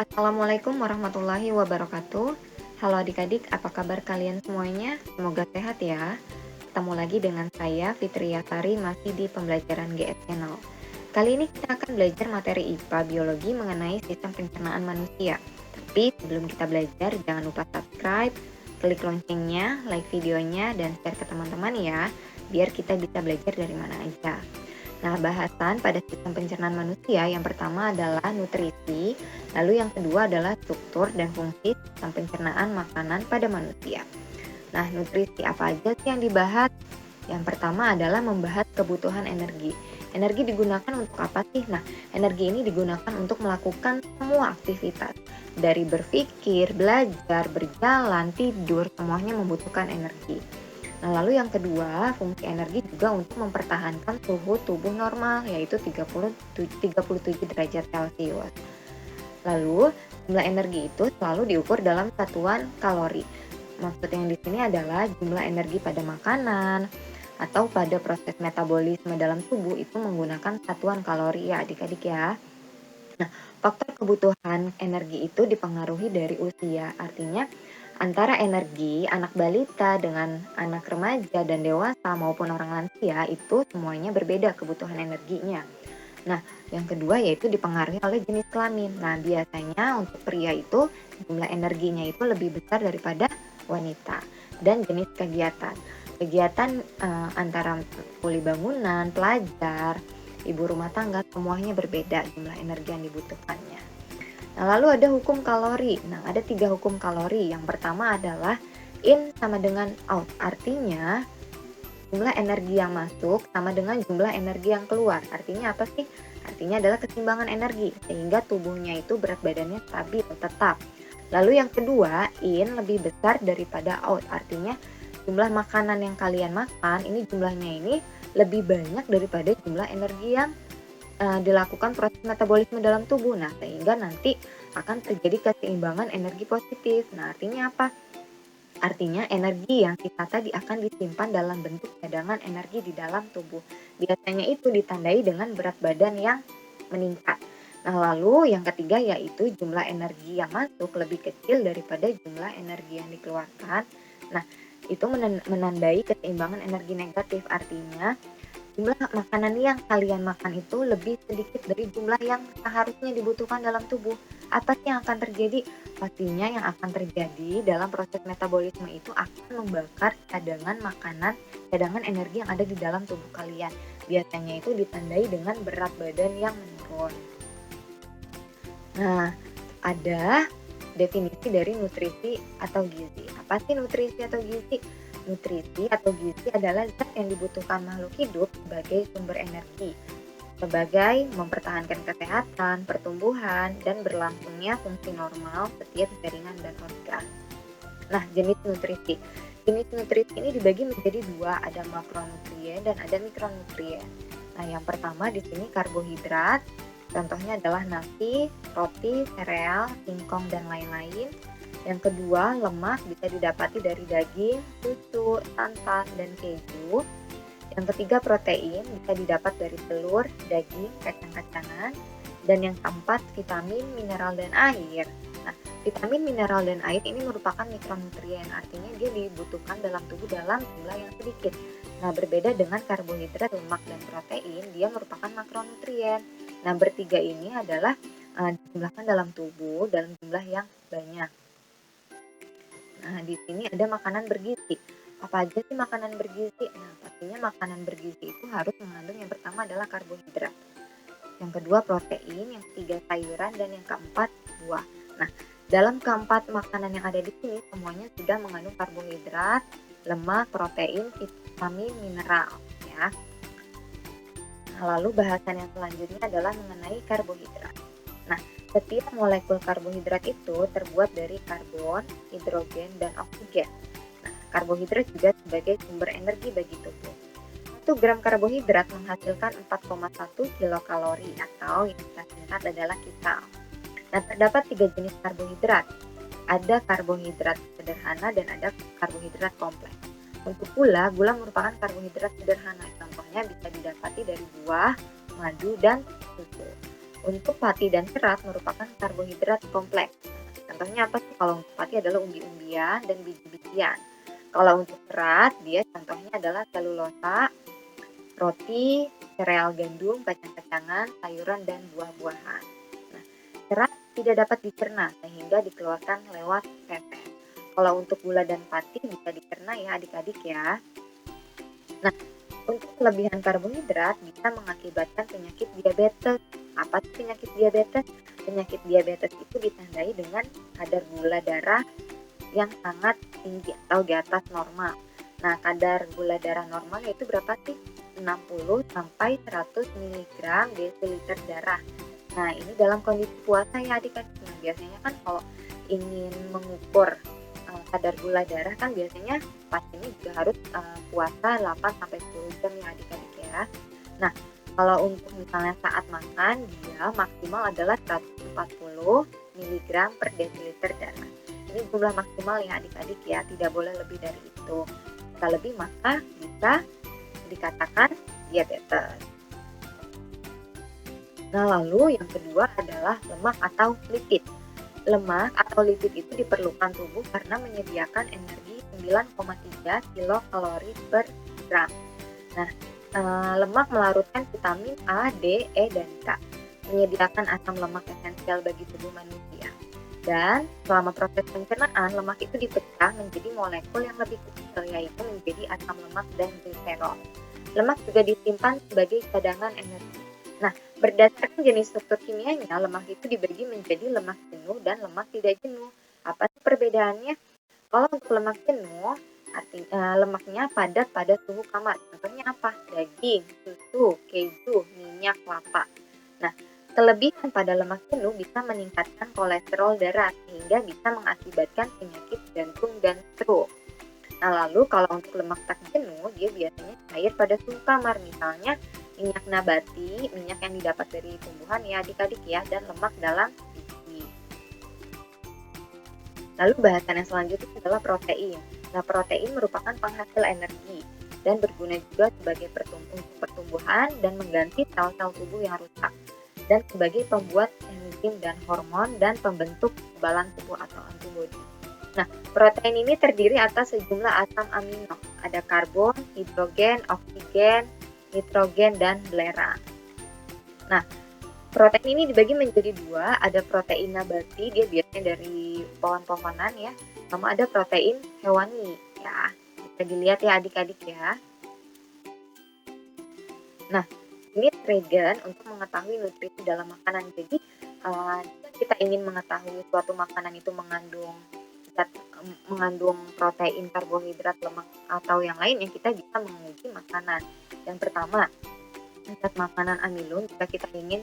Assalamualaikum warahmatullahi wabarakatuh. Halo adik-adik, apa kabar kalian semuanya? Semoga sehat ya. Ketemu lagi dengan saya Fitria Sari masih di pembelajaran GS Channel. Kali ini kita akan belajar materi IPA Biologi mengenai sistem pencernaan manusia. Tapi sebelum kita belajar, jangan lupa subscribe, klik loncengnya, like videonya, dan share ke teman-teman ya, biar kita bisa belajar dari mana aja. Nah, bahasan pada sistem pencernaan manusia yang pertama adalah nutrisi, lalu yang kedua adalah struktur dan fungsi sistem pencernaan makanan pada manusia. Nah, nutrisi apa aja sih yang dibahas? Yang pertama adalah membahas kebutuhan energi. Energi digunakan untuk apa sih? Nah, energi ini digunakan untuk melakukan semua aktivitas. Dari berpikir, belajar, berjalan, tidur, semuanya membutuhkan energi. Nah, lalu yang kedua, fungsi energi juga untuk mempertahankan suhu tubuh normal, yaitu 37 derajat Celcius. Lalu, jumlah energi itu selalu diukur dalam satuan kalori. Maksud yang di sini adalah jumlah energi pada makanan atau pada proses metabolisme dalam tubuh itu menggunakan satuan kalori ya adik-adik ya. Nah, faktor kebutuhan energi itu dipengaruhi dari usia, artinya antara energi anak balita dengan anak remaja dan dewasa maupun orang lansia itu semuanya berbeda kebutuhan energinya. Nah, yang kedua yaitu dipengaruhi oleh jenis kelamin. Nah, biasanya untuk pria itu jumlah energinya itu lebih besar daripada wanita. Dan jenis kegiatan. Kegiatan antara kuli bangunan, pelajar, ibu rumah tangga semuanya berbeda jumlah energi yang dibutuhkannya. Nah, lalu ada hukum kalori. Nah, ada 3 hukum kalori. Yang pertama adalah in sama dengan out. Artinya, jumlah energi yang masuk sama dengan jumlah energi yang keluar. Artinya apa sih? Artinya adalah keseimbangan energi, sehingga tubuhnya itu berat badannya stabil, tetap. Lalu yang kedua, in lebih besar daripada out. Artinya, jumlah makanan yang kalian makan, ini jumlahnya ini lebih banyak daripada jumlah energi yang dilakukan proses metabolisme dalam tubuh. Nah, sehingga nanti akan terjadi keseimbangan energi positif. Nah, artinya apa? Artinya energi yang kita tadi akan disimpan dalam bentuk cadangan energi di dalam tubuh. Biasanya itu ditandai dengan berat badan yang meningkat. Nah, lalu yang ketiga yaitu jumlah energi yang masuk lebih kecil daripada jumlah energi yang dikeluarkan. Nah, itu menandai keseimbangan energi negatif. Artinya jumlah makanan yang kalian makan itu lebih sedikit dari jumlah yang seharusnya dibutuhkan dalam tubuh. Apa sih yang akan terjadi? Pastinya yang akan terjadi dalam proses metabolisme itu akan membakar cadangan makanan, cadangan energi yang ada di dalam tubuh kalian. Biasanya itu ditandai dengan berat badan yang menurun. Nah, ada definisi dari nutrisi atau gizi. Apa sih nutrisi atau gizi? Nutrisi atau gizi adalah zat yang dibutuhkan makhluk hidup sebagai sumber energi, sebagai mempertahankan kesehatan, pertumbuhan, dan berlangsungnya fungsi normal setiap jaringan dan organ. Nah, jenis nutrisi. Jenis nutrisi ini dibagi menjadi dua, ada makronutrien dan ada mikronutrien. Nah, yang pertama di sini karbohidrat, contohnya adalah nasi, roti, sereal, singkong, dan lain-lain. Yang kedua, lemak bisa didapati dari daging, susu, santan, dan keju. Yang ketiga, protein bisa didapat dari telur, daging, kacang-kacangan. Dan yang keempat, vitamin, mineral, dan air. Nah, vitamin, mineral, dan air ini merupakan mikronutrien, artinya dia dibutuhkan dalam tubuh dalam jumlah yang sedikit. Nah, berbeda dengan karbohidrat, lemak, dan protein, dia merupakan makronutrien. Nah, bertiga ini adalah dijumlahkan dalam tubuh dalam jumlah yang banyak. Nah, di sini ada makanan bergizi. Apa aja sih makanan bergizi? Nah, pastinya makanan bergizi itu harus mengandung yang pertama adalah karbohidrat, yang kedua protein, yang ketiga sayuran, dan yang keempat buah. Nah, dalam keempat makanan yang ada di sini semuanya sudah mengandung karbohidrat, lemak, protein, vitamin, mineral, ya. Nah, lalu bahasan yang selanjutnya adalah mengenai karbohidrat. Nah, setiap molekul karbohidrat itu terbuat dari karbon, hidrogen, dan oksigen. Nah, karbohidrat juga sebagai sumber energi bagi tubuh. 1 gram karbohidrat menghasilkan 4,1 kilokalori atau yang kita singkat adalah kcal. Nah, terdapat 3 jenis karbohidrat. Ada karbohidrat sederhana dan ada karbohidrat kompleks. Untuk gula merupakan karbohidrat sederhana. Contohnya bisa didapati dari buah, madu, dan susu. Untuk pati dan serat merupakan karbohidrat kompleks. Contohnya apa sih? Kalau untuk pati adalah umbi-umbian dan biji-bijian. Kalau untuk serat, dia contohnya adalah selulosa, roti, sereal gandum, kacang-kacangan, sayuran, dan buah-buahan. Nah, serat tidak dapat dicerna sehingga dikeluarkan lewat feses. Kalau untuk gula dan pati bisa dicerna ya adik-adik ya. Nah, untuk kelebihan karbohidrat bisa mengakibatkan penyakit diabetes. Apa sih penyakit diabetes? Penyakit diabetes itu ditandai dengan kadar gula darah yang sangat tinggi atau di atas normal. Nah, kadar gula darah normal yaitu berapa sih? 60 sampai 100 mg desiliter darah. Nah, ini dalam kondisi puasa ya adik-adik. Nah, biasanya kan kalau ingin mengukur kadar gula darah kan biasanya pasiennya juga harus puasa 8 sampai 10 jam ya adik-adik ya. Nah, kalau untuk misalnya saat makan dia maksimal adalah 140 mg per desiliter darah. Ini jumlah maksimal ya adik-adik ya, tidak boleh lebih dari itu. Jika lebih maka bisa dikatakan diabetes. Nah, lalu yang kedua adalah lemak atau lipid. Lemak atau lipid itu diperlukan tubuh karena menyediakan energi 9,3 kilokalori per gram. Nah, lemak melarutkan vitamin A, D, E, dan K, menyediakan asam lemak esensial bagi tubuh manusia. Dan selama proses pencernaan, lemak itu dipecah menjadi molekul yang lebih kecil, yaitu menjadi asam lemak dan gliserol. Lemak juga disimpan sebagai cadangan energi. Nah, berdasarkan jenis struktur kimianya, lemak itu dibagi menjadi lemak jenuh dan lemak tidak jenuh. Apa sih perbedaannya? Kalau untuk lemak jenuh, artinya lemaknya padat pada suhu kamar. Contohnya apa? Daging, susu, keju, minyak kelapa. Nah, kelebihan pada lemak jenuh bisa meningkatkan kolesterol darah sehingga bisa mengakibatkan penyakit jantung dan stroke. Nah, lalu kalau untuk lemak tak jenuh, dia biasanya cair pada suhu kamar, misalnya minyak nabati, minyak yang didapat dari tumbuhan ya adik-adik ya, dan lemak dalam biji. Lalu bahasan yang selanjutnya adalah protein. Nah, protein merupakan penghasil energi dan berguna juga sebagai pertumbuhan dan mengganti sel-sel tubuh yang rusak, dan sebagai pembuat enzim dan hormon dan pembentuk kekebalan tubuh atau antibodi. Nah, protein ini terdiri atas sejumlah asam amino. Ada karbon, hidrogen, oksigen, nitrogen, dan belerang. Nah, protein ini dibagi menjadi dua. Ada protein nabati, dia biasanya dari pohon-pohonan ya. Sama ada protein hewani ya. Bisa dilihat ya adik-adik ya. Nah, ini trigger untuk mengetahui nutrisi dalam makanan. Jadi, jika kita ingin mengetahui suatu makanan itu mengandung protein, karbohidrat, lemak, atau yang lainnya, kita bisa menguji makanan. Yang pertama, zat makanan amilum. Jika kita ingin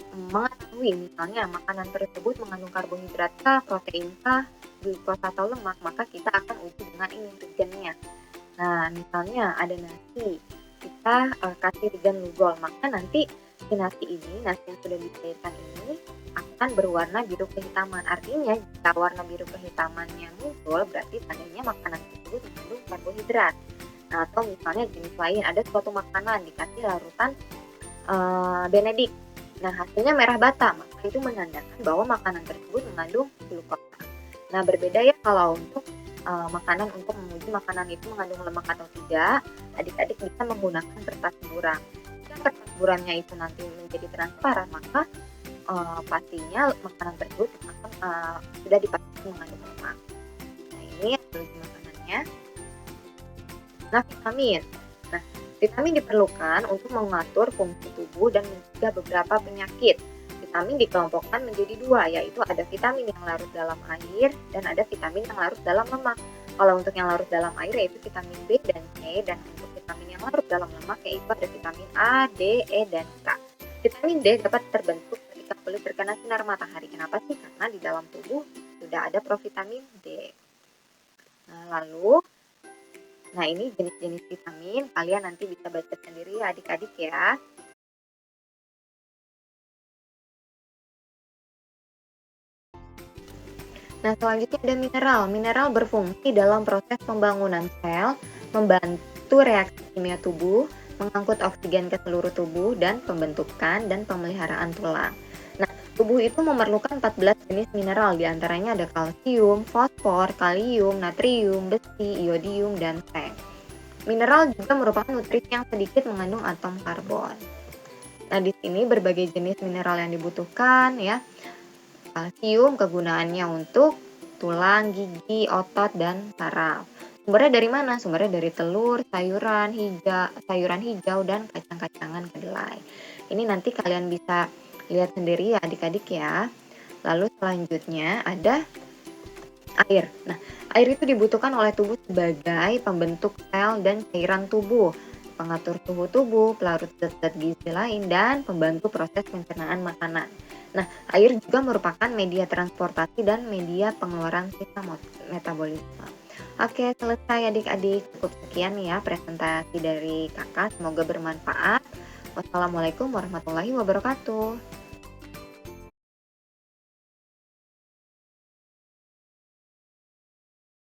mengetahui misalnya makanan tersebut mengandung karbohidrat kah, protein kah, glukosa atau lemak, maka kita akan uji dengan ini regennya. Nah, misalnya ada nasi, kita kasih regen lugol, maka nanti si nasi yang sudah dicairkan ini akan berwarna biru kehitaman. Artinya jika warna biru kehitamannya muncul, berarti tandanya makanan tersebut mengandung karbohidrat. Nah, atau misalnya jenis lain, ada suatu makanan dikasih larutan Benedict. Nah, hasilnya merah bata, maka itu menandakan bahwa makanan tersebut mengandung glukosa. Nah, berbeda ya kalau untuk makanan, untuk menguji makanan itu mengandung lemak atau tidak, adik-adik bisa menggunakan kertas buram. Jika kertas buramnya itu nanti menjadi transparan, maka pastinya makanan tersebut sudah dipastikan mengandung lemak. Nah, ini uji makanannya. Nah, vitamin. Nah, vitamin diperlukan untuk mengatur fungsi tubuh dan mencegah beberapa penyakit. Vitamin dikelompokkan menjadi dua, yaitu ada vitamin yang larut dalam air dan ada vitamin yang larut dalam lemak. Kalau untuk yang larut dalam air yaitu vitamin B dan C, dan untuk vitamin yang larut dalam lemak yaitu ada vitamin A, D, E, dan K. Vitamin D dapat terbentuk ketika kulit terkena sinar matahari. Kenapa sih? Karena di dalam tubuh sudah ada provitamin D. Nah, ini jenis-jenis vitamin, kalian nanti bisa baca sendiri ya adik-adik ya. Nah, selanjutnya ada mineral. Mineral berfungsi dalam proses pembangunan sel, membantu reaksi kimia tubuh, mengangkut oksigen ke seluruh tubuh, dan pembentukan dan pemeliharaan tulang. Tubuh itu memerlukan 14 jenis mineral, diantaranya ada kalsium, fosfor, kalium, natrium, besi, iodium, dan seng. Mineral juga merupakan nutrisi yang sedikit mengandung atom karbon. Nah, di sini berbagai jenis mineral yang dibutuhkan ya. Kalsium kegunaannya untuk tulang, gigi, otot, dan saraf. Sumbernya dari mana? Sumbernya dari telur, sayuran hijau, dan kacang-kacangan kedelai. Ini nanti kalian bisa lihat sendiri ya adik-adik ya. Lalu selanjutnya ada air. Nah, air itu dibutuhkan oleh tubuh sebagai pembentuk sel dan cairan tubuh, pengatur suhu tubuh, pelarut zat-zat gizi lain, dan pembantu proses pencernaan makanan. Nah, air juga merupakan media transportasi dan media pengeluaran sisa metabolisme. Oke, selesai adik-adik. Cukup sekian ya presentasi dari kakak. Semoga bermanfaat. Wassalamualaikum warahmatullahi wabarakatuh.